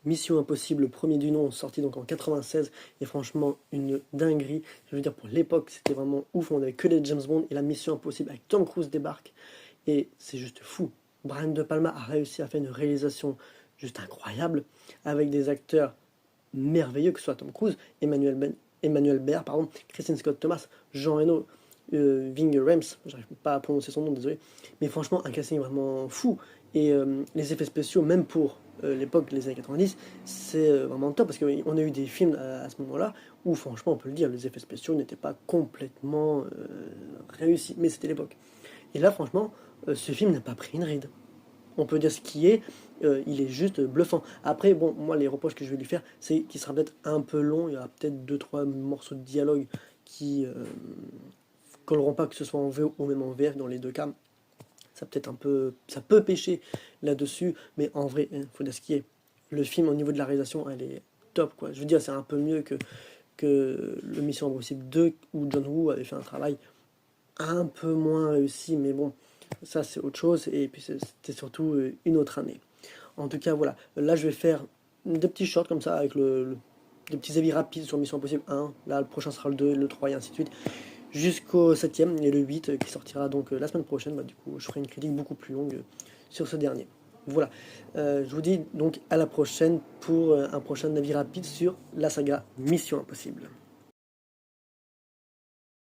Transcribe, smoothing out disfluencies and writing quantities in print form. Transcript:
Mission Impossible, le premier du nom, sorti donc en 96, et franchement une dinguerie. Je veux dire, pour l'époque, c'était vraiment ouf. On avait que les James Bond et la Mission Impossible avec Tom Cruise débarque, et c'est juste fou. Brian De Palma a réussi à faire une réalisation juste incroyable avec des acteurs merveilleux, que ce soit Tom Cruise, Emmanuel Baird, pardon, Christine Scott Thomas, Jean Reno, Ving Rhames, j'arrive pas à prononcer son nom, désolé, mais franchement un casting vraiment fou. Et les effets spéciaux, même pour l'époque, les années 90, c'est vraiment top parce qu'on a eu des films à ce moment-là où, franchement, on peut le dire, les effets spéciaux n'étaient pas complètement réussis, mais c'était l'époque. Et là, franchement, ce film n'a pas pris une ride. On peut dire ce qui est, il est juste bluffant. Après, bon, moi, les reproches que je vais lui faire, c'est qu'il sera peut-être un peu long. Il y aura peut-être deux trois morceaux de dialogue qui colleront pas, que ce soit en VO ou même en VF dans les deux cas. Ça peut-être un peu, ça peut pêcher là-dessus, mais en vrai, il faut dire ce qui est. Le film, au niveau de la réalisation, elle est top, quoi. Je veux dire, c'est un peu mieux que le Mission Impossible 2 où John Woo avait fait un travail un peu moins réussi, mais bon, ça c'est autre chose. Et puis c'était surtout une autre année. En tout cas, voilà. Là, je vais faire des petits shorts comme ça avec des petits avis rapides sur Mission Impossible 1. Là, le prochain sera le 2, le 3 et ainsi de suite. Jusqu'au 7ème et le 8 qui sortira donc la semaine prochaine. Bah, du coup, je ferai une critique beaucoup plus longue sur ce dernier. Voilà. Je vous dis donc à la prochaine pour un prochain avis rapide sur la saga Mission Impossible.